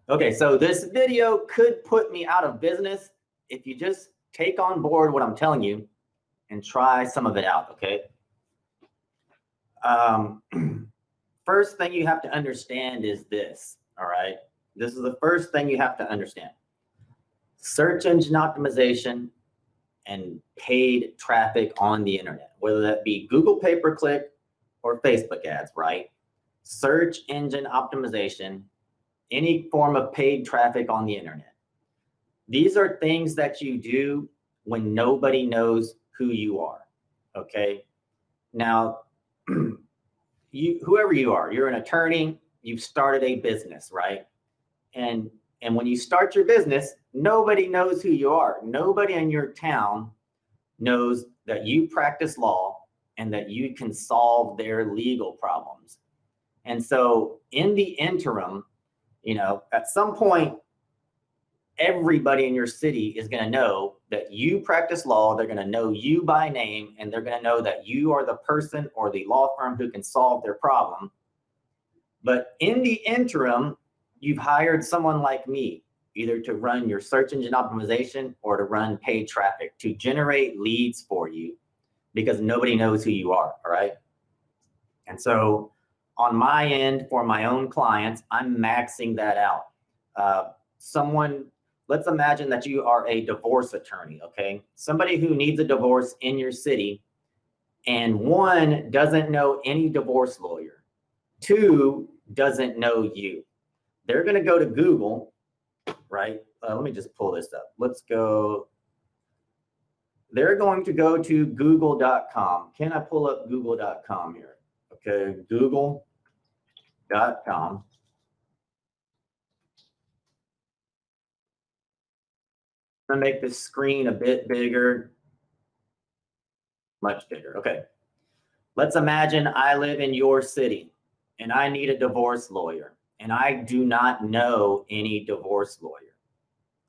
Okay, so this video could put me out of business if you just take on board what I'm telling you and try some of it out, okay? First thing you have to understand is this, all right? This is the first thing you have to understand. Search engine optimization and paid traffic on the internet, whether that be Google pay-per-click or Facebook ads, right? Search engine optimization, any form of paid traffic on the internet. These are things that you do when nobody knows who you are, okay? Now, whoever you are, you're an attorney, you've started a business, right? And when you start your business, nobody knows who you are. Nobody in your town knows that you practice law and that you can solve their legal problems. And so in the interim, you know, at some point, everybody in your city is going to know that you practice law. They're going to know you by name, and they're going to know that you are the person or the law firm who can solve their problem. But in the interim, you've hired someone like me, either to run your search engine optimization or to run paid traffic to generate leads for you, because nobody knows who you are, all right? And so on my end, for my own clients, I'm maxing that out. Let's imagine that you are a divorce attorney, okay? Somebody who needs a divorce in your city, and one, doesn't know any divorce lawyer. Two, doesn't know you. They're gonna go to Google, right? Let me just pull this up. Let's go. They're going to go to google.com. Can I pull up google.com here? Okay, google.com. I'm gonna make this screen a bit bigger, much bigger. Okay, let's imagine I live in your city and I need a divorce lawyer, and I do not know any divorce lawyer.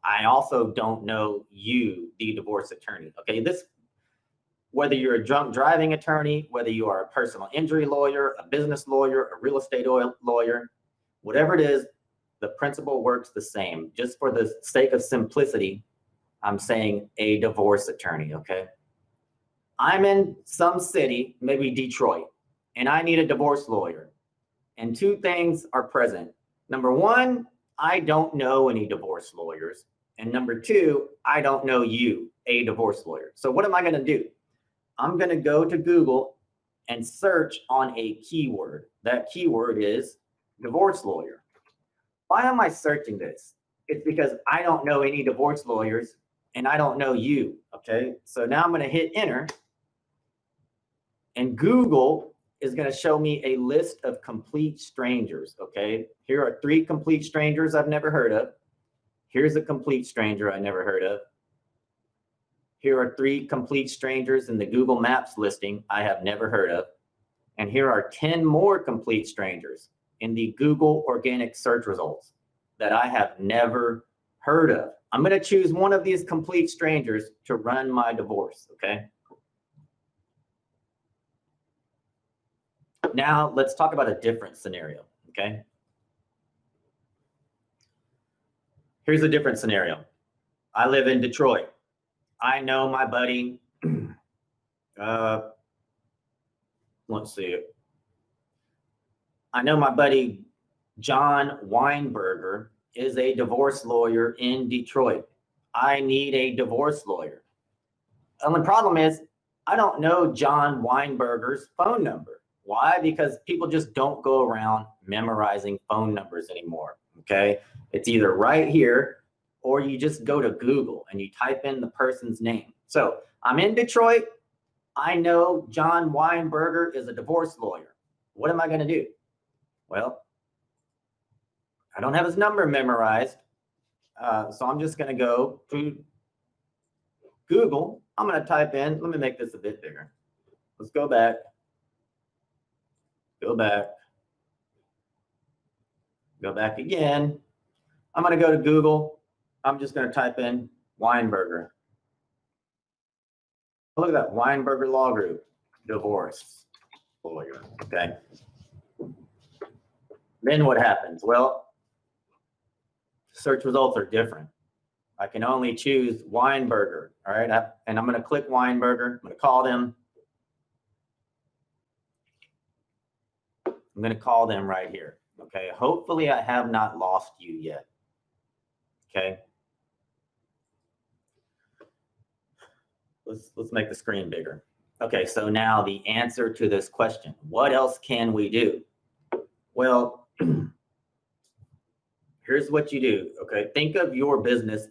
I also don't know you, the divorce attorney. Okay, whether you're a drunk driving attorney, whether you are a personal injury lawyer, a business lawyer, a real estate lawyer, whatever it is, the principle works the same. Just for the sake of simplicity, I'm saying a divorce attorney, okay? I'm in some city, maybe Detroit, and I need a divorce lawyer. And two things are present. Number one, I don't know any divorce lawyers. And number two, I don't know you, a divorce lawyer. So what am I gonna do? I'm gonna go to Google and search on a keyword. That keyword is divorce lawyer. Why am I searching this? It's because I don't know any divorce lawyers and I don't know you, okay? So now I'm gonna hit enter, and Google is gonna show me a list of complete strangers, okay? Here are 3 complete strangers I've never heard of. Here's a complete stranger I never heard of. Here are 3 complete strangers in the Google Maps listing I have never heard of. And here are 10 more complete strangers in the Google organic search results that I have never heard of. I'm gonna choose one of these complete strangers to run my divorce, okay? Now let's talk about a different scenario, okay? Here's a different scenario. I live in Detroit. I know my buddy, let's see. I know my buddy, John Weinberger, is a divorce lawyer in Detroit. I need a divorce lawyer. And the problem is, I don't know John Weinberger's phone number. Why? Because people just don't go around memorizing phone numbers anymore, okay? It's either right here, or you just go to Google and you type in the person's name. So I'm in Detroit. I know John Weinberger is a divorce lawyer. What am I gonna do? Well, I don't have his number memorized. So I'm just gonna go to Google. I'm gonna type in, let me make this a bit bigger. Let's go back. Go back. Go back again. I'm gonna go to Google. I'm just gonna type in Weinberger. Look at that, Weinberger Law Group, divorce lawyer, okay? Then what happens? Well, search results are different. I can only choose Weinberger, all right? And I'm gonna click Weinberger, I'm gonna call them. I'm gonna call them right here, okay? Hopefully I have not lost you yet, okay? Let's make the screen bigger. Okay, so now the answer to this question, what else can we do? Well, here's what you do, okay? Think of your business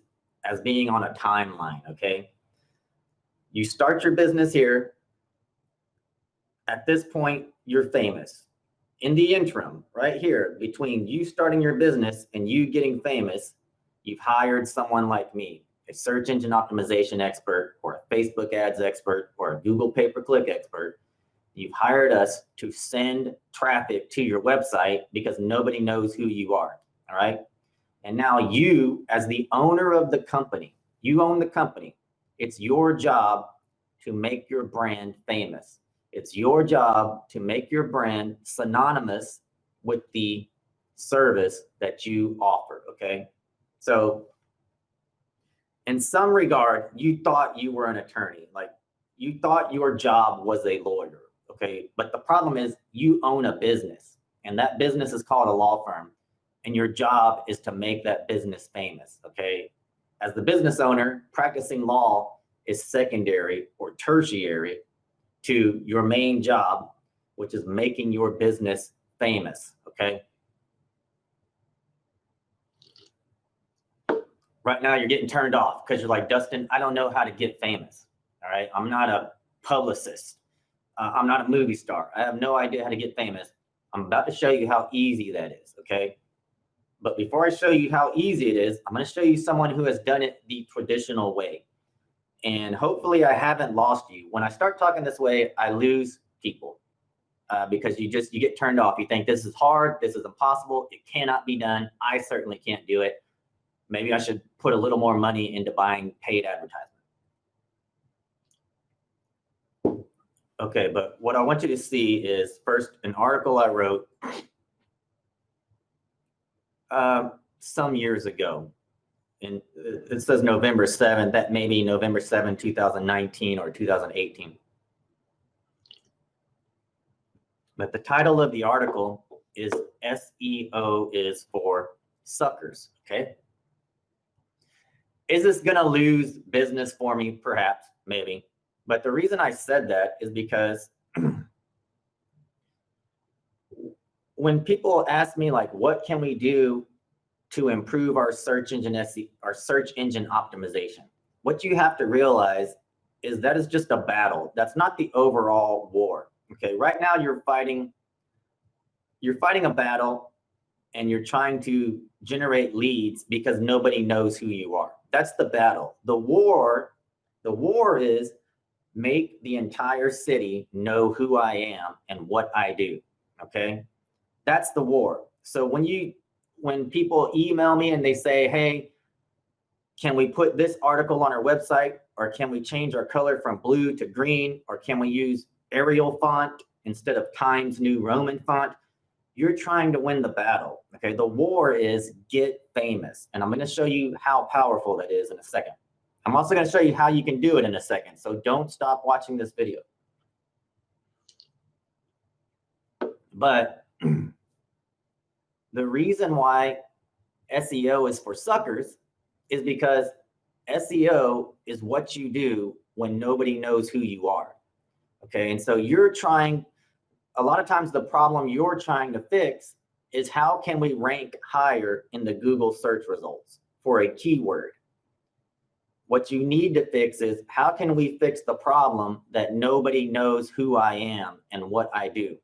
as being on a timeline, okay? You start your business here. At this point, you're famous. In the interim, right here, between you starting your business and you getting famous, you've hired someone like me, a search engine optimization expert or a Facebook ads expert or a Google pay-per-click expert. You've hired us to send traffic to your website because nobody knows who you are, all right? And now you, as the owner of the company, you own the company. It's your job to make your brand famous. It's your job to make your brand synonymous with the service that you offer, okay? So in some regard, you thought you were an attorney, like you thought your job was a lawyer, okay? But the problem is you own a business, and that business is called a law firm, and your job is to make that business famous, okay? As the business owner, practicing law is secondary or tertiary to your main job, which is making your business famous, okay? Right now you're getting turned off because you're like, Dustin, I don't know how to get famous, all right? I'm not a publicist. I'm not a movie star. I have no idea how to get famous. I'm about to show you how easy that is, okay? But before I show you how easy it is, I'm going to show you someone who has done it the traditional way. And hopefully I haven't lost you. When I start talking this way, I lose people because you get turned off. You think this is hard, this is impossible, it cannot be done. I certainly can't do it. Maybe I should put a little more money into buying paid advertisement. Okay, but what I want you to see is first an article I wrote some years ago. And it says November 7th, that may be November 7, 2019 or 2018. But the title of the article is SEO is for Suckers, okay? Is this gonna lose business for me? Perhaps, maybe. But the reason I said that is because when people ask me like, what can we do to improve our search engine SEO, our search engine optimization? What you have to realize is that is just a battle. That's not the overall war. Okay, right now you're fighting a battle and you're trying to generate leads because nobody knows who you are. That's the battle. The war is make the entire city know who I am and what I do. Okay, that's the war. So when people email me and they say, hey, can we put this article on our website, or can we change our color from blue to green, or can we use Arial font instead of Times New Roman font? You're trying to win the battle, okay? The war is get famous, and I'm gonna show you how powerful that is in a second. I'm also gonna show you how you can do it in a second, so don't stop watching this video. But the reason why SEO is for suckers is because SEO is what you do when nobody knows who you are, okay? And so you're trying, a lot of times the problem you're trying to fix is how can we rank higher in the Google search results for a keyword? What you need to fix is how can we fix the problem that nobody knows who I am and what I do,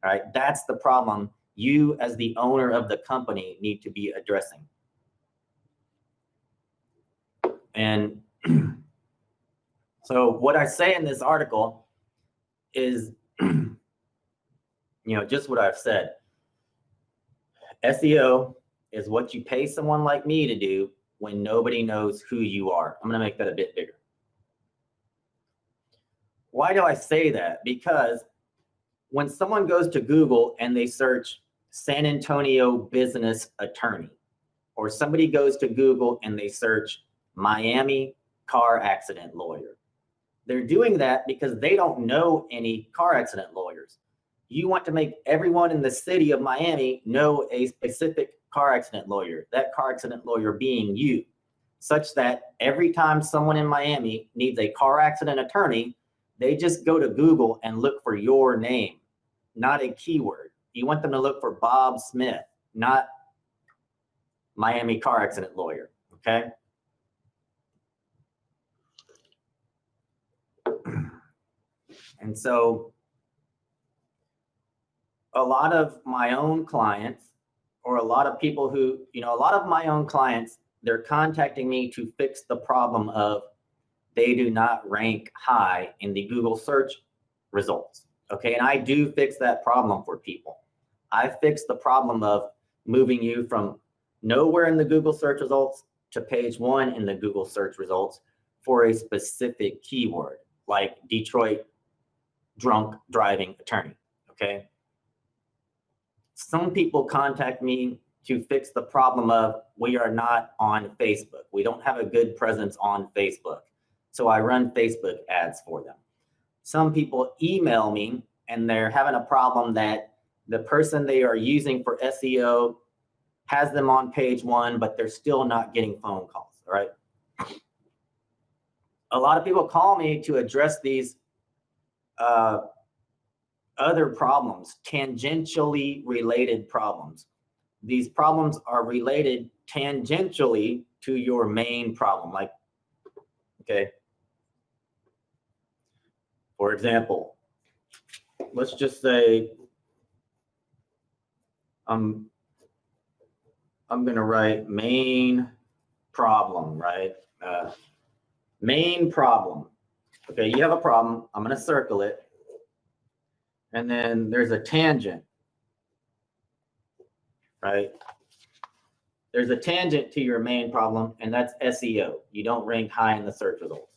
all right? That's the problem you as the owner of the company need to be addressing. And so what I say in this article is, just what I've said. SEO is what you pay someone like me to do when nobody knows who you are. I'm gonna make that a bit bigger. Why do I say that? Because when someone goes to Google and they search San Antonio business attorney, or somebody goes to Google and they search Miami car accident lawyer. They're doing that because they don't know any car accident lawyers. You want to make everyone in the city of Miami know a specific car accident lawyer, that car accident lawyer being you, such that every time someone in Miami needs a car accident attorney, they just go to Google and look for your name, not a keyword. You want them to look for Bob Smith, not Miami car accident lawyer, okay? And so a lot of my own clients, or a lot of people who, a lot of my own clients, they're contacting me to fix the problem of they do not rank high in the Google search results. Okay, and I do fix that problem for people. I fix the problem of moving you from nowhere in the Google search results to page 1 in the Google search results for a specific keyword, like Detroit drunk driving attorney, okay? Some people contact me to fix the problem of we are not on Facebook. We don't have a good presence on Facebook. So I run Facebook ads for them. Some people email me and they're having a problem that the person they are using for SEO has them on page 1, but they're still not getting phone calls, all right? A lot of people call me to address these other problems, tangentially related problems. These problems are related tangentially to your main problem. Like, okay, for example, let's just say I'm going to write main problem, right? Main problem. Okay, you have a problem. I'm going to circle it. And then there's a tangent, right? There's a tangent to your main problem, and that's SEO. You don't rank high in the search results.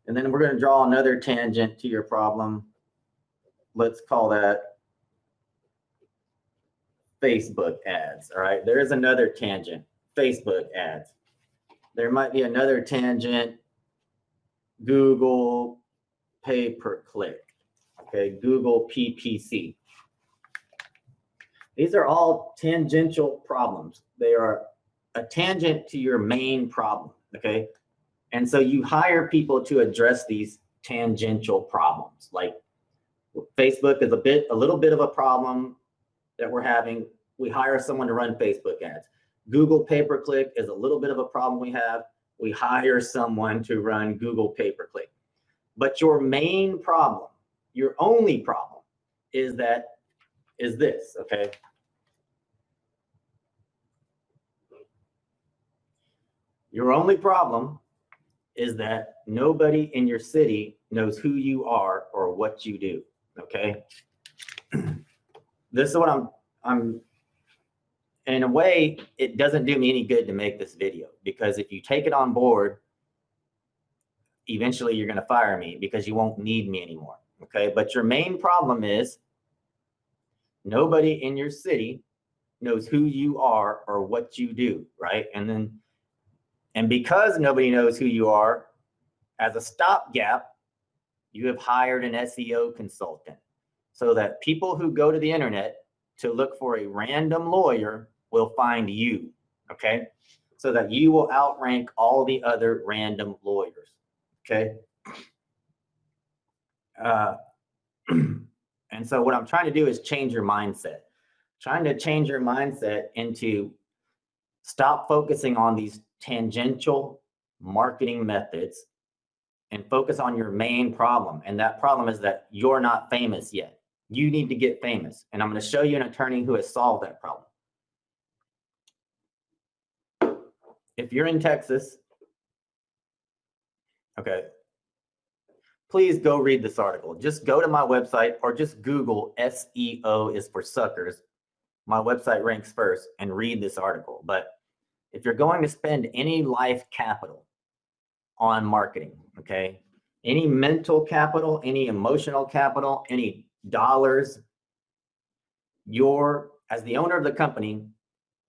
And then we're going to draw another tangent to your problem. Let's call that Facebook ads, all right? There is another tangent, Facebook ads. There might be another tangent, Google pay-per-click, okay? Google PPC. These are all tangential problems. They are a tangent to your main problem, okay? And so you hire people to address these tangential problems. Like Facebook is a little bit of a problem that we're having. We hire someone to run Facebook ads. Google pay-per-click is a little bit of a problem we have. We hire someone to run Google pay-per-click. But your main problem, your only problem is this, okay? Your only problem is that nobody in your city knows who you are or what you do, okay? This is what I'm, in a way, it doesn't do me any good to make this video, because if you take it on board, eventually you're gonna fire me because you won't need me anymore, okay? But your main problem is nobody in your city knows who you are or what you do, right? And because nobody knows who you are, as a stopgap, you have hired an SEO consultant so that people who go to the internet to look for a random lawyer will find you, okay? So that you will outrank all the other random lawyers, okay? And so what I'm trying to do is change your mindset. Trying to change your mindset into stop focusing on these tangential marketing methods and focus on your main problem. And that problem is that you're not famous yet. You need to get famous. And I'm going to show you an attorney who has solved that problem. If you're in Texas, okay, please go read this article. Just go to my website or just Google SEO is for suckers. My website ranks first, and read this article. But if you're going to spend any life capital on marketing, okay, any mental capital, any emotional capital, any dollars, as the owner of the company,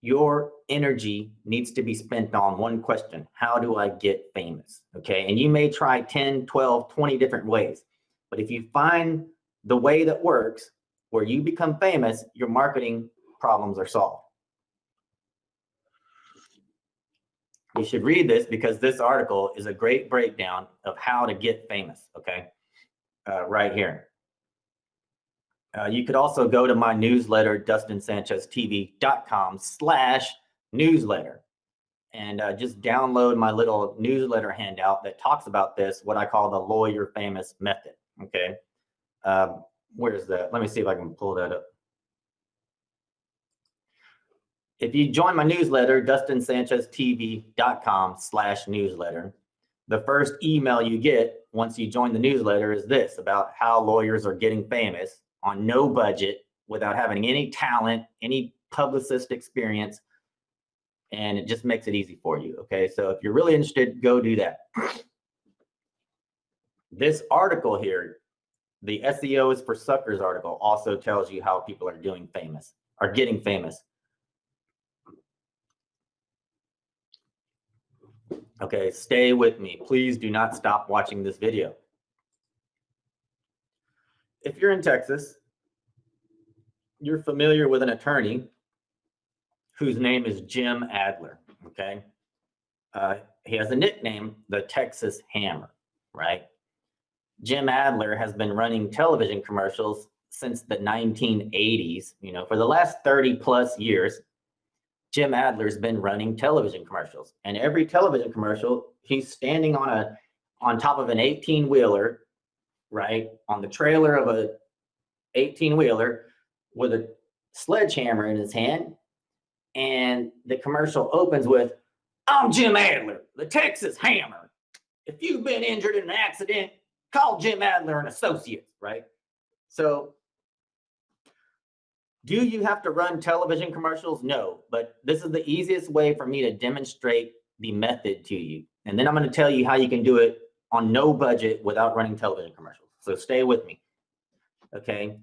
your energy needs to be spent on one question: how do I get famous? Okay, and you may try 10, 12, 20 different ways, but if you find the way that works where you become famous, your marketing problems are solved. You should read this because this article is a great breakdown of how to get famous, okay? Right here. You could also go to my newsletter, DustinSanchezTV.com/newsletter, and just download my little newsletter handout that talks about this, what I call the lawyer famous method, okay? Where's that? Let me see if I can pull that up. If you join my newsletter, DustinSanchezTV.com/newsletter, the first email you get once you join the newsletter is this, about how lawyers are getting famous on no budget without having any talent, any publicist experience, and it just makes it easy for you, okay? So if you're really interested, go do that. This article here, the SEO is for Suckers article, also tells you how people are getting famous. Okay, stay with me. Please do not stop watching this video. If you're in Texas, you're familiar with an attorney whose name is Jim Adler, okay? He has a nickname, the Texas Hammer, right? Jim Adler has been running television commercials since the 1980s. You know, for the last 30 plus years, Jim Adler's been running television commercials, and every television commercial, he's standing on top of an 18-wheeler, right, on the trailer of a 18-wheeler with a sledgehammer in his hand, and the commercial opens with, "I'm Jim Adler, the Texas Hammer. If you've been injured in an accident, call Jim Adler and Associates," right? So do you have to run television commercials? No, but this is the easiest way for me to demonstrate the method to you. And then I'm going to tell you how you can do it on no budget without running television commercials. So stay with me, okay?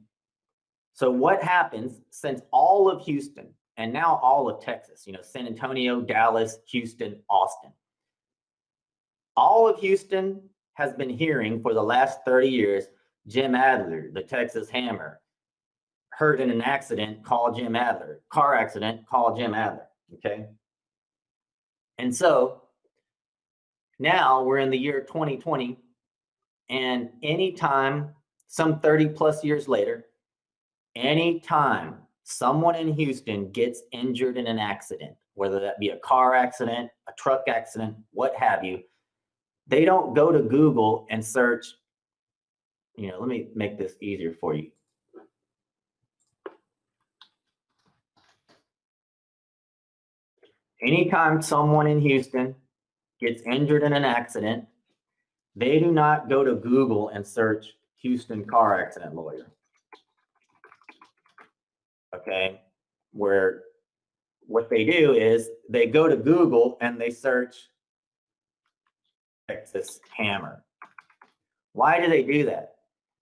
So what happens, since all of Houston and now all of Texas, you know, San Antonio, Dallas, Houston, Austin, all of Houston has been hearing for the last 30 years, Jim Adler, the Texas Hammer. Hurt in an accident, call Jim Adler. Car accident, call Jim Adler, okay? And so now we're in the year 2020, and anytime, some 30 plus years later, anytime someone in Houston gets injured in an accident, whether that be a car accident, a truck accident, what have you, they don't go to Google and search, you know, let me make this easier for you. Anytime someone in Houston gets injured in an accident, they do not go to Google and search Houston car accident lawyer. Okay, where what they do is they go to Google and they search Texas Hammer. Why do they do that?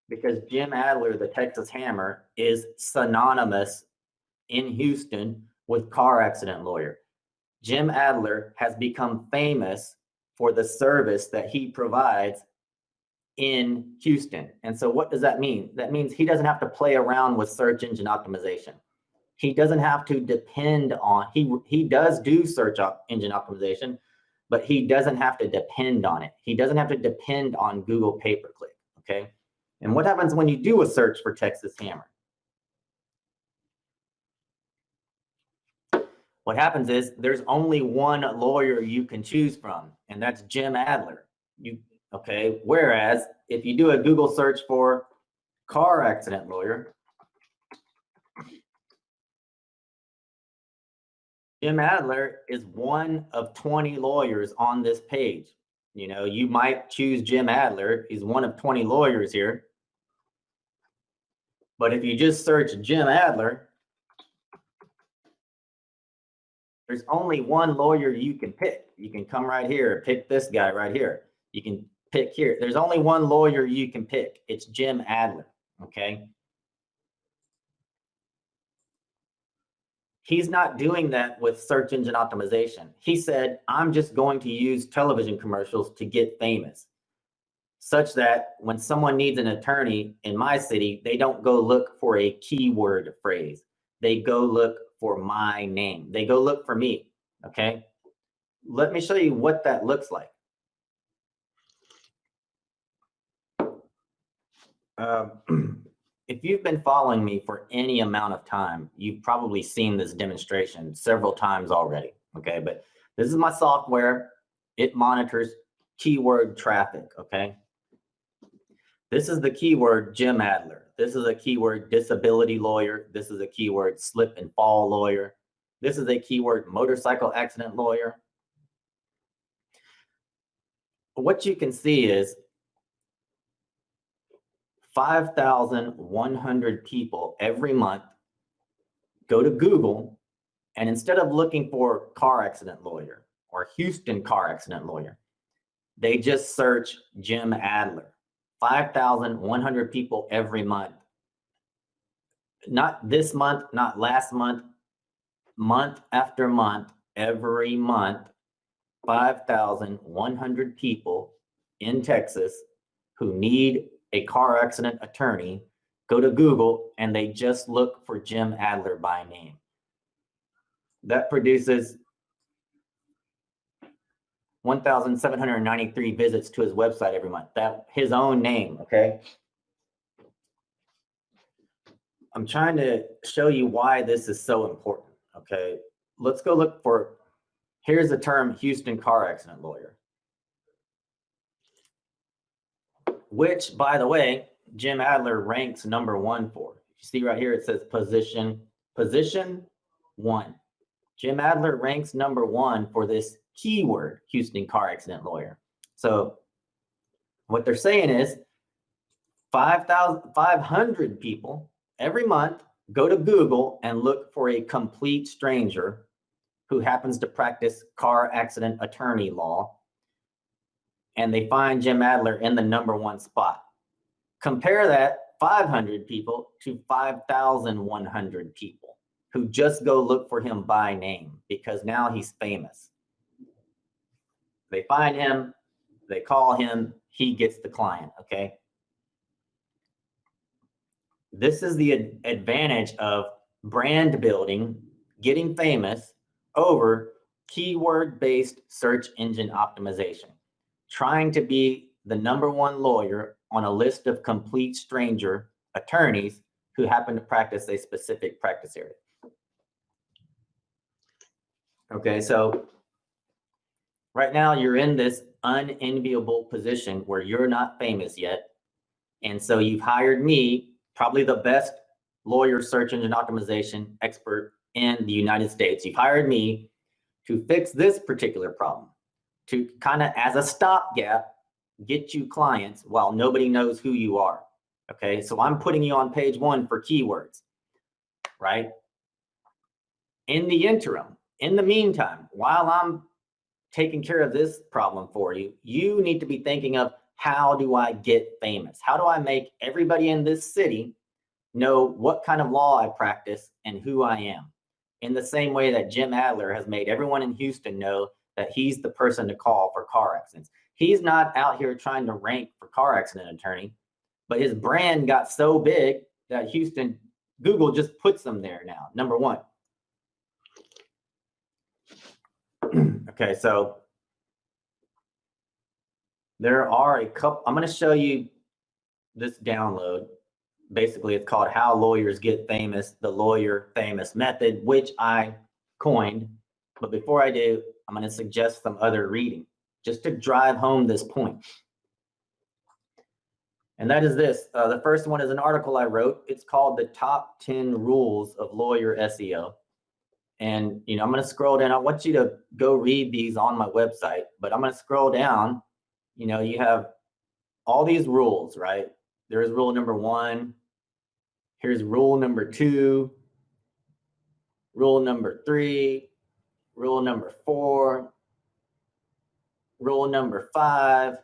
Because Jim Adler, the Texas Hammer, is synonymous in Houston with car accident lawyer. Jim Adler has become famous for the service that he provides in Houston. And so what does that mean? That means he doesn't have to play around with search engine optimization. He doesn't have to depend on, he does do search engine optimization, but he doesn't have to depend on it. He doesn't have to depend on Google pay-per-click, okay? And what happens when you do a search for Texas Hammer? What happens is there's only one lawyer you can choose from, and that's Jim Adler. Okay, whereas if you do a Google search for car accident lawyer, Jim Adler is one of 20 lawyers on this page. You know, you might choose Jim Adler. He's one of 20 lawyers here. But if you just search Jim Adler, there's only one lawyer you can pick. You can come right here, pick this guy right here. You can pick here. There's only one lawyer you can pick. It's Jim Adler, okay? He's not doing that with search engine optimization. He said, I'm just going to use television commercials to get famous, such that when someone needs an attorney in my city, they don't go look for a keyword phrase. They go look for my name. They go look for me, okay? Let me show you what that looks like. If you've been following me for any amount of time, you've probably seen this demonstration several times already, okay? But this is my software. It monitors keyword traffic, okay? This is the keyword Jim Adler. This is a keyword disability lawyer. This is a keyword slip and fall lawyer. This is a keyword motorcycle accident lawyer. What you can see is 5,100 people every month go to Google, and instead of looking for car accident lawyer or Houston car accident lawyer, they just search Jim Adler. 5,100 people every month. Not this month, not last month, month after month, every month, 5,100 people in Texas who need a car accident attorney go to Google and they just look for Jim Adler by name. That produces 1,793 visits to his website every month. That his own name, okay? I'm trying to show you why this is so important, okay? Let's go look for, here's the term Houston car accident lawyer, which, by the way, Jim Adler ranks #1 for. You see right here, it says position 1. Jim Adler ranks #1 for this keyword, Houston car accident lawyer. So what they're saying is 500 people every month go to Google and look for a complete stranger who happens to practice car accident attorney law, and they find Jim Adler in the #1 spot. Compare that 500 people to 5,100 people who just go look for him by name because now he's famous. They find him, they call him, he gets the client, okay? This is the advantage of brand building, getting famous over keyword-based search engine optimization. Trying to be the #1 lawyer on a list of complete stranger attorneys who happen to practice a specific practice area. Okay, so right now you're in this unenviable position where you're not famous yet. And so you've hired me, probably the best lawyer search engine optimization expert in the United States. You've hired me to fix this particular problem, to kind of as a stopgap, get you clients while nobody knows who you are. Okay, so I'm putting you on page 1 for keywords, right? In the interim, in the meantime, while I'm taking care of this problem for you, you need to be thinking of, how do I get famous? How do I make everybody in this city know what kind of law I practice and who I am? In the same way that Jim Adler has made everyone in Houston know that he's the person to call for car accidents. He's not out here trying to rank for car accident attorney, but his brand got so big that Houston, Google just puts him there now, #1. Okay, so there are a couple, I'm going to show you this download. Basically, it's called How Lawyers Get Famous, the Lawyer Famous Method, which I coined. But before I do, I'm going to suggest some other reading just to drive home this point. And that is this. The first one is an article I wrote. It's called The Top 10 Rules of Lawyer SEO. And, you know, I'm going to scroll down. I want you to go read these on my website, but I'm going to scroll down. You know, you have all these rules, right? There is rule #1. Here's rule #2, rule #3, rule #4, rule #5,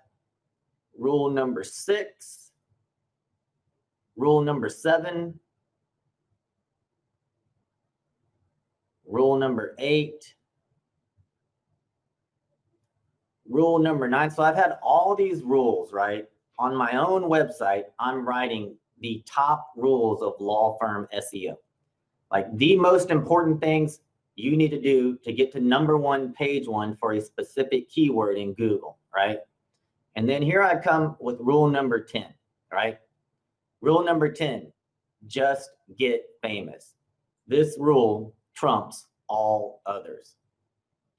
rule #6, rule #7, rule number 8, rule number 9. So I've had all these rules, right? On my own website, I'm writing the top rules of law firm SEO. Like the most important things you need to do to get to #1, page 1 for a specific keyword in Google, right? And then here I come with rule number 10, right? Rule number 10, just get famous. This rule trumps all others.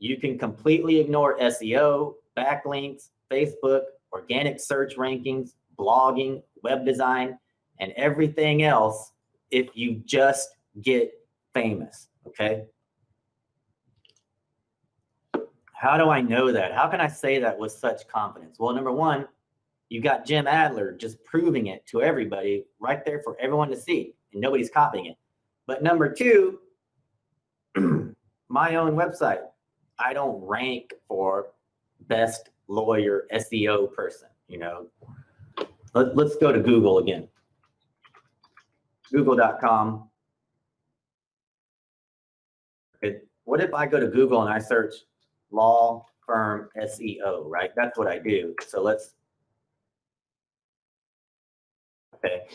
You can completely ignore SEO, backlinks, Facebook, organic search rankings, blogging, web design, and everything else if you just get famous, okay? How do I know that? How can I say that with such confidence? Well, number 1, you got Jim Adler just proving it to everybody right there for everyone to see, and nobody's copying it. But number 2, my own website, I don't rank for best lawyer SEO person, you know. Let's go to Google again. Google.com. Okay. What if I go to Google and I search law firm SEO, right? That's what I do. So let's, okay.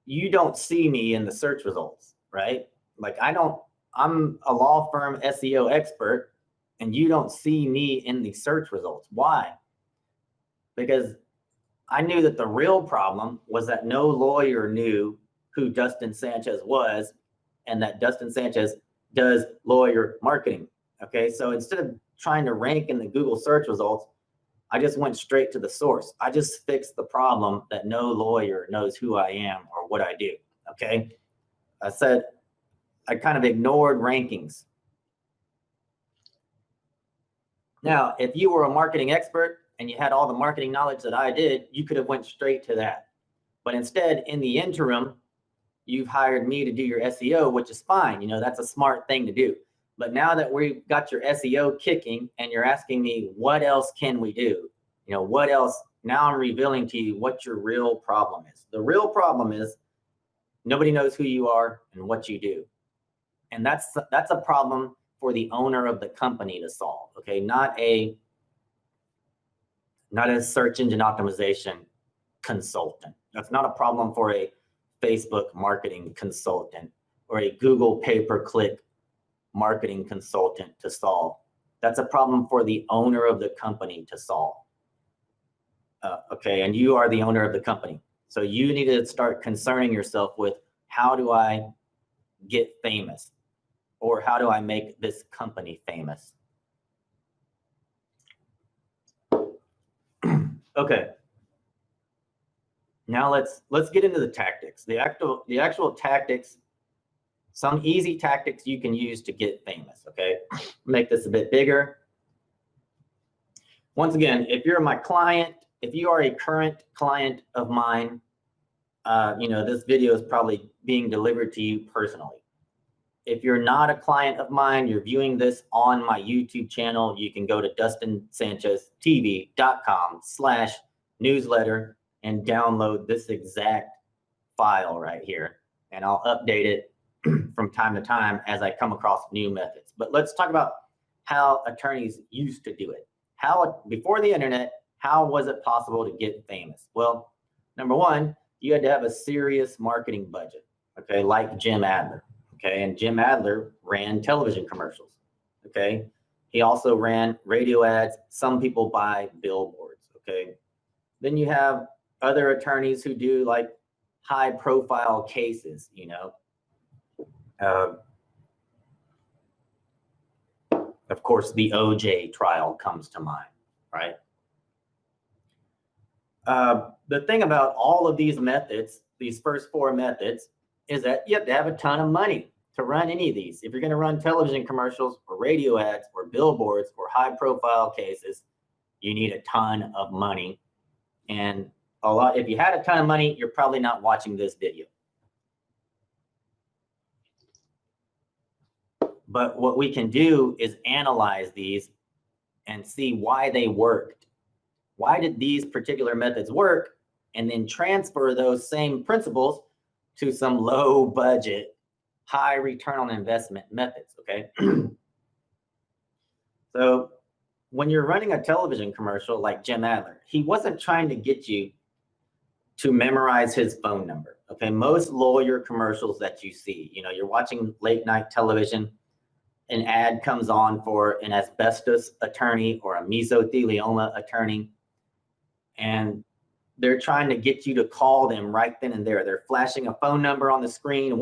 You don't see me in the search results, right? Like I'm a law firm SEO expert and you don't see me in the search results. Why? Because I knew that the real problem was that no lawyer knew who Dustin Sanchez was and that Dustin Sanchez does lawyer marketing. Okay, so instead of trying to rank in the Google search results, I just went straight to the source. I just fixed the problem that no lawyer knows who I am or what I do. Okay, I said I kind of ignored rankings. Now, if you were a marketing expert and you had all the marketing knowledge that I did, you could have went straight to that. But instead, in the interim, you've hired me to do your SEO, which is fine. You know, that's a smart thing to do. But now that we've got your SEO kicking and you're asking me, what else can we do? You know, what else? Now I'm revealing to you what your real problem is. The real problem is nobody knows who you are and what you do. And that's a problem for the owner of the company to solve, okay? Not a search engine optimization consultant. That's not a problem for a Facebook marketing consultant or a Google pay-per-click marketing consultant to solve. That's a problem for the owner of the company to solve. Okay, and you are the owner of the company. So you need to start concerning yourself with, how do I get famous? Or how do I make this company famous? Okay. Now let's get into the tactics. The actual tactics, some easy tactics you can use to get famous, okay? Make this a bit bigger. Once again, if you're my client, if you are a current client of mine, you know, this video is probably being delivered to you personally. If you're not a client of mine, you're viewing this on my YouTube channel, you can go to DustinSanchezTV.com/newsletter and download this exact file right here. And I'll update it from time to time as I come across new methods. But let's talk about how attorneys used to do it. How, before the internet, how was it possible to get famous? Well, number 1, you had to have a serious marketing budget, okay, like Jim Adler. Okay, and Jim Adler ran television commercials. Okay, he also ran radio ads. Some people buy billboards. Okay, then you have other attorneys who do like high-profile cases. You know, of course, the OJ trial comes to mind, right? The thing about all of these methods, these first 4 methods, is that you have to have a ton of money to run any of these. If you're going to run television commercials or radio ads or billboards or high profile cases, you need a ton of money. And if you had a ton of money, you're probably not watching this video. But what we can do is analyze these and see why they worked. Why did these particular methods work? And then transfer those same principles to some low budget, high return on investment methods, okay? So when you're running a television commercial like Jim Adler, he wasn't trying to get you to memorize his phone number, okay? Most lawyer commercials that you see, you know, you're watching late night television, an ad comes on for an asbestos attorney or a mesothelioma attorney, and they're trying to get you to call them right then and there. They're flashing a phone number on the screen,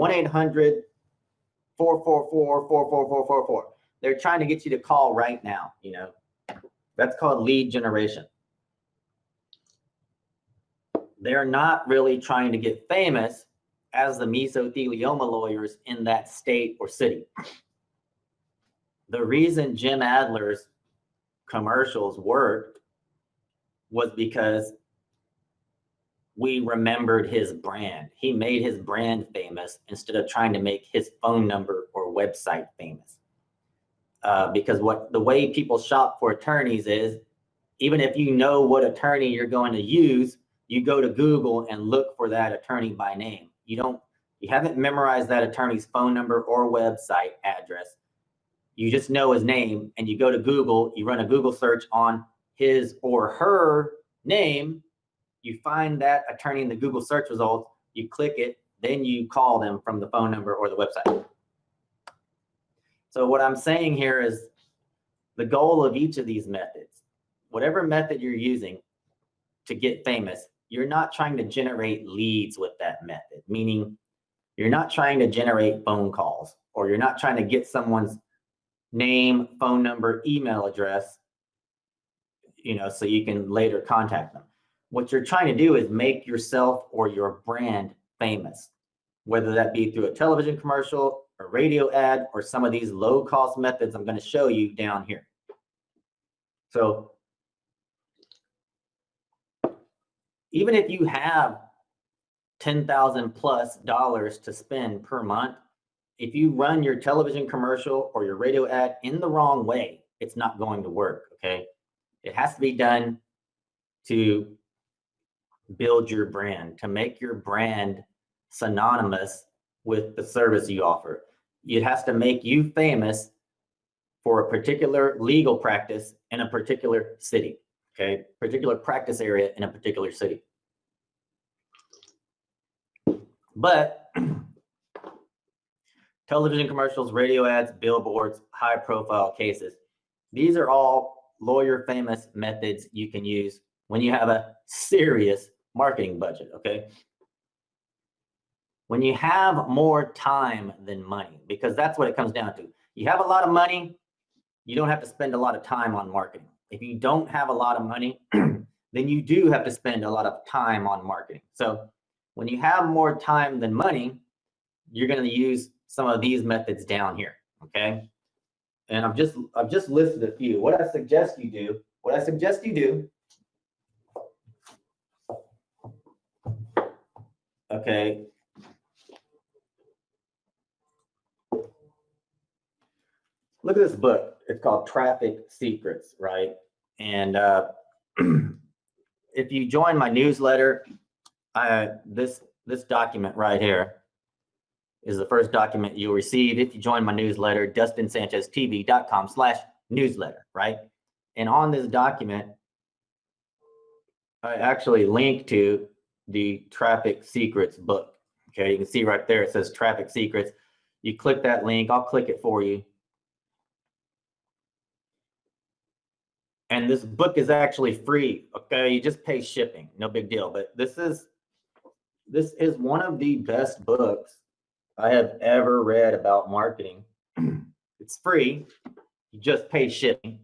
1-800-444-44444. They're trying to get you to call right now, you know. That's called lead generation. They're not really trying to get famous as the mesothelioma lawyers in that state or city. The reason Jim Adler's commercials worked was because we remembered his brand. He made his brand famous instead of trying to make his phone number or website famous. Because the way people shop for attorneys is, even if you know what attorney you're going to use, you go to Google and look for that attorney by name. You haven't memorized that attorney's phone number or website address. You just know his name, and you go to Google, you run a Google search on his or her name, you find that attorney in the Google search results, you click it, then you call them from the phone number or the website. So what I'm saying here is the goal of each of these methods, whatever method you're using to get famous, you're not trying to generate leads with that method, meaning you're not trying to generate phone calls, or you're not trying to get someone's name, phone number, email address, you know, so you can later contact them. What you're trying to do is make yourself or your brand famous, whether that be through a television commercial, a radio ad, or some of these low-cost methods I'm going to show you down here. So even if you have $10,000+ to spend per month, if you run your television commercial or your radio ad in the wrong way, it's not going to work, okay? It has to be done to build your brand, to make your brand synonymous with the service you offer. It has to make you famous for a particular legal practice in a particular city, okay? Particular practice area in a particular city. But television commercials, radio ads, billboards, high profile cases, these are all lawyer famous methods you can use when you have a serious marketing budget, okay? When you have more time than money, because that's what it comes down to. You have a lot of money, you don't have to spend a lot of time on marketing. If you don't have a lot of money, then you do have to spend a lot of time on marketing. So when you have more time than money, you're going to use some of these methods down here, okay? And I've just listed a few. What I suggest you do, okay, look at this book. It's called Traffic Secrets, right? And if you join my newsletter, this document right here is the first document you'll receive if you join my newsletter, DustinSanchezTV.com/newsletter, right? And on this document, I actually link to the Traffic Secrets book. Okay, you can see right there, it says Traffic Secrets. You click that link, I'll click it for you. And this book is actually free, okay? You just pay shipping, no big deal. But this is one of the best books I have ever read about marketing. It's free, you just pay shipping.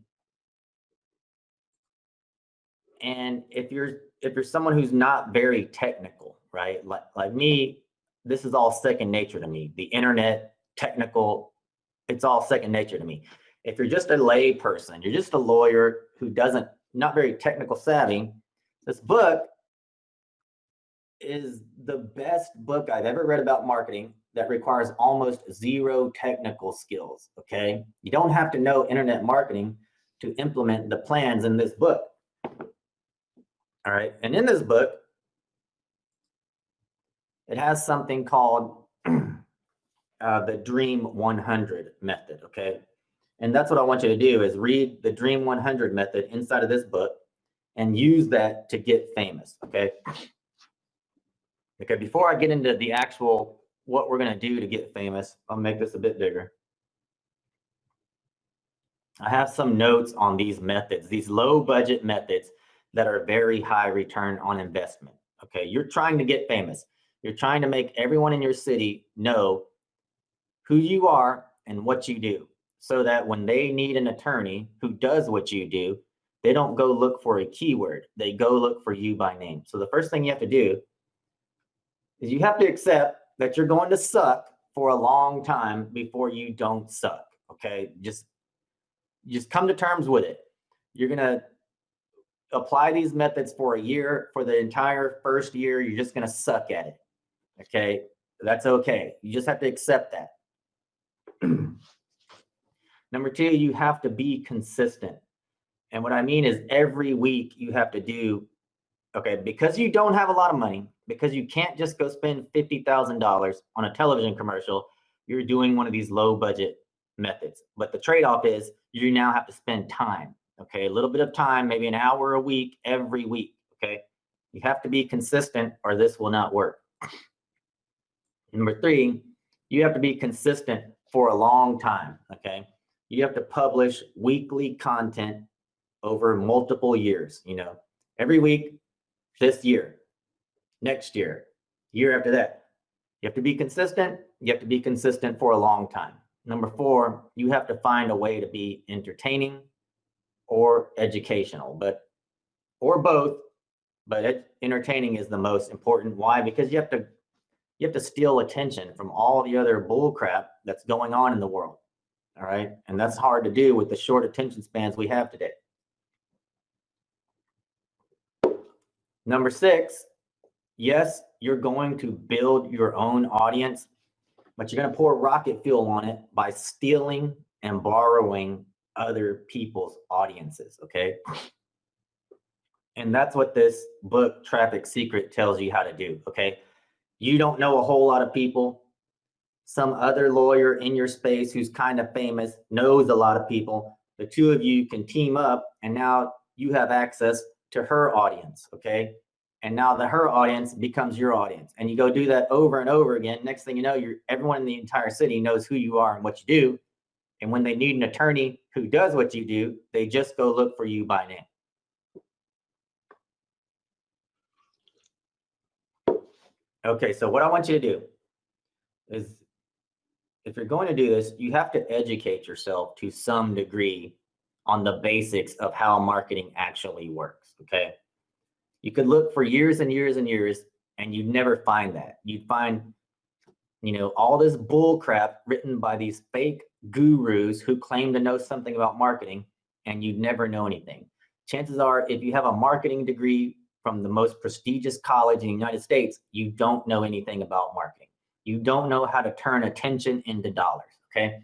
And if you're someone who's not very technical, right? Like me, this is all second nature to me. The internet, technical, it's all second nature to me. If you're just a lay person, you're just a lawyer who not very technical savvy, this book is the best book I've ever read about marketing that requires almost zero technical skills, okay? You don't have to know internet marketing to implement the plans in this book. All right, and in this book, it has something called the Dream 100 method, okay? And that's what I want you to do is read the Dream 100 method inside of this book and use that to get famous, okay? Okay, before I get into the actual what we're gonna do to get famous, I'll make this a bit bigger. I have some notes on these methods, these low budget methods that are very high return on investment, okay? You're trying to get famous. You're trying to make everyone in your city know who you are and what you do, so that when they need an attorney who does what you do, they don't go look for a keyword. They go look for you by name. So the first thing you have to do is you have to accept that you're going to suck for a long time before you don't suck, okay? Just come to terms with it. You're gonna apply these methods for a year. For the entire first year, you're just gonna suck at it, okay? That's okay. You just have to accept that. Number two, you have to be consistent. And what I mean is every week you have to do, okay, because you don't have a lot of money, because you can't just go spend $50,000 on a television commercial, you're doing one of these low budget methods. But the trade-off is you now have to spend time, okay? A little bit of time, maybe an hour a week, every week, okay? You have to be consistent or this will not work. Number three, you have to be consistent for a long time, okay? You have to publish weekly content over multiple years, you know, every week, this year, next year, year after that. You have to be consistent. You have to be consistent for a long time. Number four, you have to find a way to be entertaining or educational, or both, but entertaining is the most important. Why? Because you have to steal attention from all the other bull crap that's going on in the world. All right. And that's hard to do with the short attention spans we have today. Number six, yes, you're going to build your own audience, but you're going to pour rocket fuel on it by stealing and borrowing other people's audiences. Okay. And that's what this book, Traffic Secret, tells you how to do. Okay. You don't know a whole lot of people. Some other lawyer in your space who's kind of famous knows a lot of people. The two of you can team up and now you have access to her audience, okay? And now her audience becomes your audience. And you go do that over and over again. Next thing you know, everyone in the entire city knows who you are and what you do. And when they need an attorney who does what you do, they just go look for you by name. Okay, so what I want you to do is, if you're going to do this, you have to educate yourself to some degree on the basics of how marketing actually works, okay? You could look for years and years and years and you'd never find that. You'd find, you know, all this bull crap written by these fake gurus who claim to know something about marketing and you'd never know anything. Chances are, if you have a marketing degree from the most prestigious college in the United States, you don't know anything about marketing. You don't know how to turn attention into dollars, okay?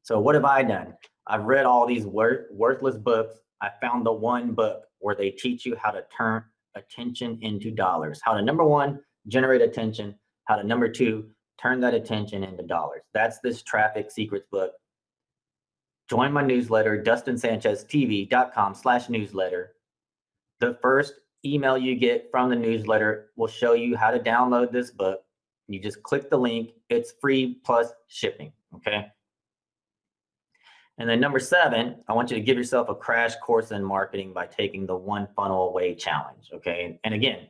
So what have I done? I've read all these worthless books. I found the one book where they teach you how to turn attention into dollars. How to, number one, generate attention. How to, number two, turn that attention into dollars. That's this Traffic Secrets book. Join my newsletter, DustinSanchezTV.com/newsletter. The first email you get from the newsletter will show you how to download this book. You just click the link. It's free plus shipping, okay? And then number 7, I want you to give yourself a crash course in marketing by taking the One Funnel Away challenge, okay? And again,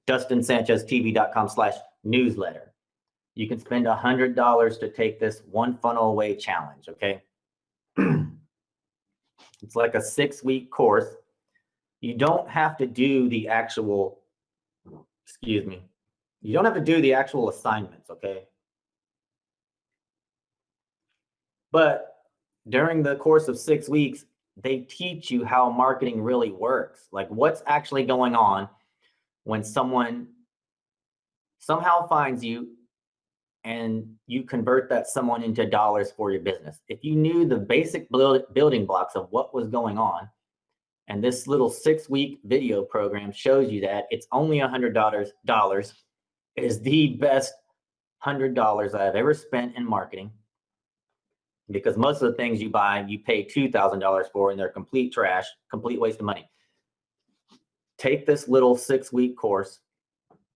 DustinSanchezTV.com/newsletter. You can spend $100 to take this One Funnel Away challenge, okay? It's like a 6-week course. You don't have to do the actual, you don't have to do the actual assignments, okay? But during the course of 6 weeks, they teach you how marketing really works. Like what's actually going on when someone somehow finds you and you convert that someone into dollars for your business. If you knew the basic building blocks of what was going on, and this little 6-week video program shows you that it's only $100, it is the best $100 I have ever spent in marketing, because most of the things you buy, you pay $2,000 for, and they're complete trash, complete waste of money. Take this little 6-week course.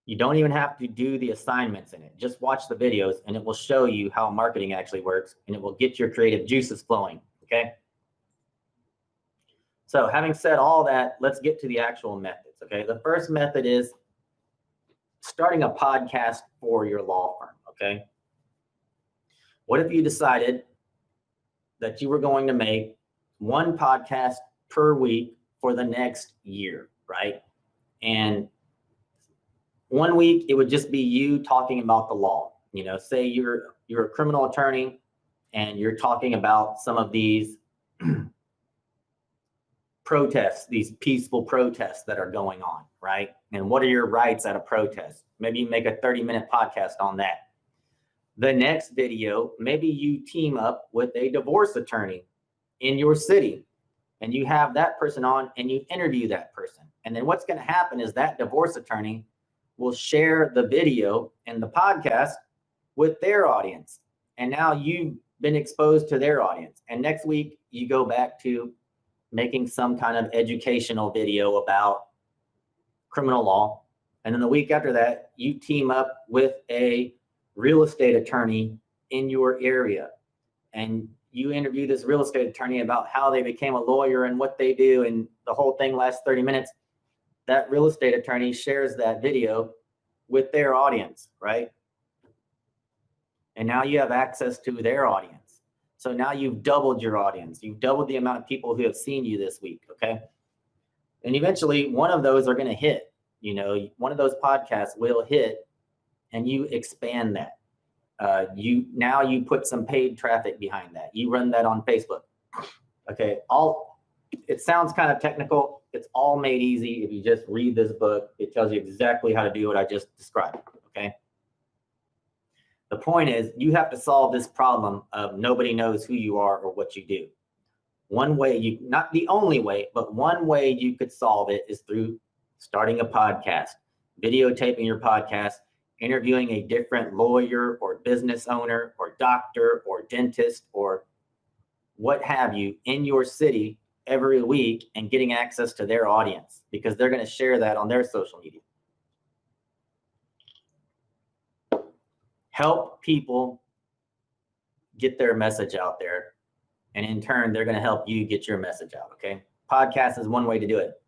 You don't even have to do the assignments in it. Just watch the videos, and it will show you how marketing actually works, and it will get your creative juices flowing, okay? So having said all that, let's get to the actual methods, okay? The first method is starting a podcast for your law firm, okay? What if you decided that you were going to make one podcast per week for the next year, right? And 1 week, it would just be you talking about the law. You know, say you're a criminal attorney and you're talking about some of these protests, these peaceful protests that are going on, right? And what are your rights at a protest? Maybe you make a 30-minute podcast on that. The next video, maybe you team up with a divorce attorney in your city, and you have that person on and you interview that person. And then what's going to happen is that divorce attorney will share the video and the podcast with their audience. And now you've been exposed to their audience. And next week you go back to making some kind of educational video about criminal law. And then the week after that, you team up with a real estate attorney in your area. And you interview this real estate attorney about how they became a lawyer and what they do. And the whole thing lasts 30 minutes. That real estate attorney shares that video with their audience, right? And now you have access to their audience. So now you've doubled your audience. You've doubled the amount of people who have seen you this week, okay? And eventually one of those are going to hit, you know, one of those podcasts will hit, and you expand that. Now you put some paid traffic behind that. You run that on Facebook. Okay, it sounds kind of technical. It's all made easy. If you just read this book, it tells you exactly how to do what I just described, okay? The point is, you have to solve this problem of nobody knows who you are or what you do. One way, not the only way, but one way you could solve it is through starting a podcast, videotaping your podcast, interviewing a different lawyer or business owner or doctor or dentist or what have you in your city every week, and getting access to their audience, because they're going to share that on their social media. Help people get their message out there, and in turn, they're going to help you get your message out, okay? Podcast is one way to do it.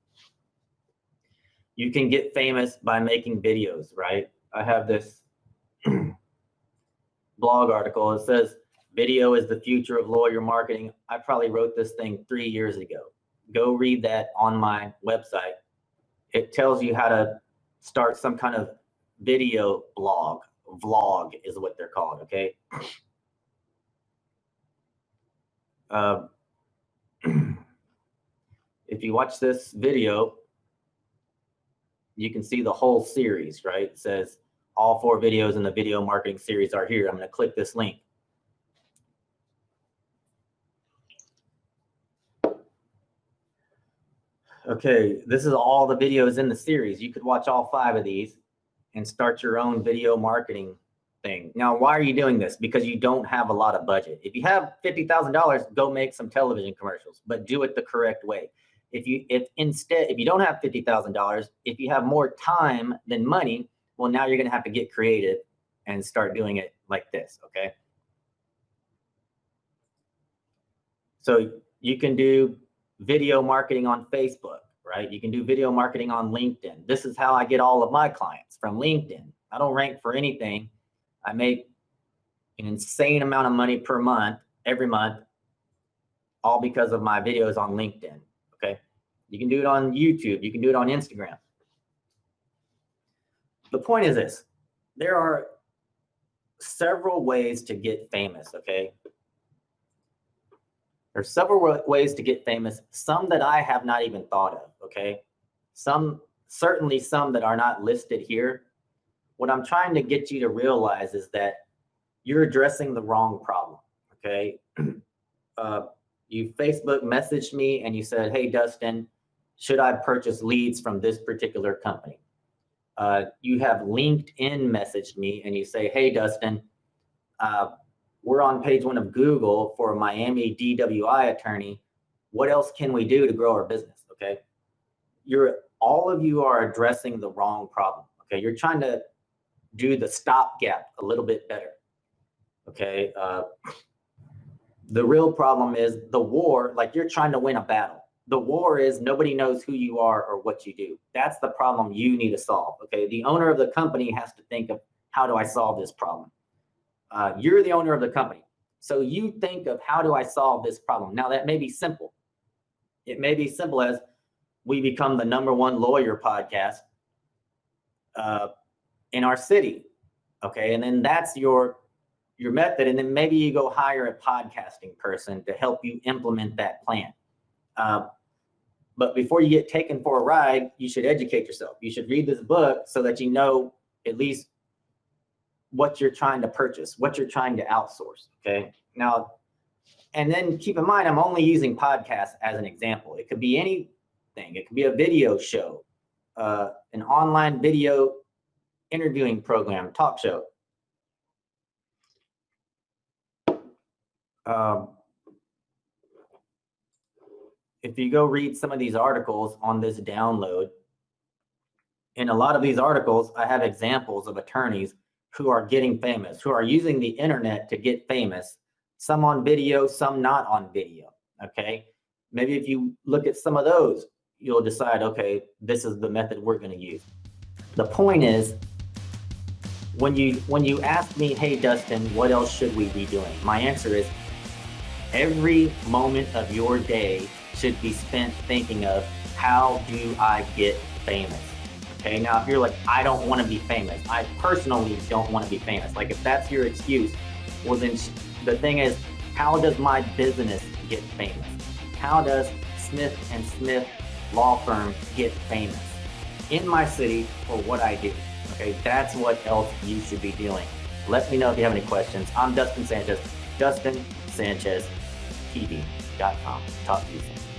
You can get famous by making videos, right? I have this blog article. It says, video is the future of lawyer marketing. I probably wrote this thing 3 years ago. Go read that on my website. It tells you how to start some kind of video blog. Vlog is what they're called, okay? If you watch this video, you can see the whole series, right? It says all 4 videos in the video marketing series are here. I'm going to click this link. Okay, this is all the videos in the series. You could watch all 5 of these and start your own video marketing thing. Now, why are you doing this? Because you don't have a lot of budget. If you have $50,000, go make some television commercials, but do it the correct way. If you don't have $50,000, if you have more time than money, well, now you're going to have to get creative and start doing it like this, okay? So you can do video marketing on Facebook, right? You can do video marketing on LinkedIn. This is how I get all of my clients, from LinkedIn. I don't rank for anything. I make an insane amount of money per month, every month, all because of my videos on LinkedIn, okay? You can do it on YouTube. You can do it on Instagram. The point is this: there are several ways to get famous, okay? There's several ways to get famous, some that I have not even thought of, okay? Certainly some that are not listed here. What I'm trying to get you to realize is that you're addressing the wrong problem, okay? You Facebook messaged me and you said, hey, Dustin, should I purchase leads from this particular company? You have LinkedIn messaged me and you say, hey, Dustin, we're on page 1 of Google for a Miami DWI attorney. What else can we do to grow our business? Okay. All of you are addressing the wrong problem. Okay. You're trying to do the stopgap a little bit better. Okay. The real problem is the war, like you're trying to win a battle. The war is nobody knows who you are or what you do. That's the problem you need to solve. Okay. The owner of the company has to think of, how do I solve this problem? You're the owner of the company. So you think of, how do I solve this problem? Now that may be simple. It may be simple as we become the #1 lawyer podcast in our city. Okay. And then that's your method. And then maybe you go hire a podcasting person to help you implement that plan. But before you get taken for a ride, you should educate yourself. You should read this book so that you know at least what you're trying to purchase, what you're trying to outsource. Okay. Now, and then keep in mind, I'm only using podcasts as an example. It could be anything. It could be a video show, an online video interviewing program, talk show. If you go read some of these articles on this download, in a lot of these articles, I have examples of attorneys who are getting famous, who are using the internet to get famous, some on video, some not on video. Okay. Maybe if you look at some of those, you'll decide, okay, this is the method we're going to use. The point is, when you ask me, hey, Dustin, what else should we be doing? My answer is, every moment of your day should be spent thinking of, how do I get famous? Okay, now if you're like, I don't want to be famous. I personally don't want to be famous. Like if that's your excuse, well then the thing is, how does my business get famous? How does Smith & Smith law firm get famous? In my city for what I do. Okay, that's what else you should be doing. Let me know if you have any questions. I'm Dustin Sanchez, DustinSanchezTV.com. Talk to you soon.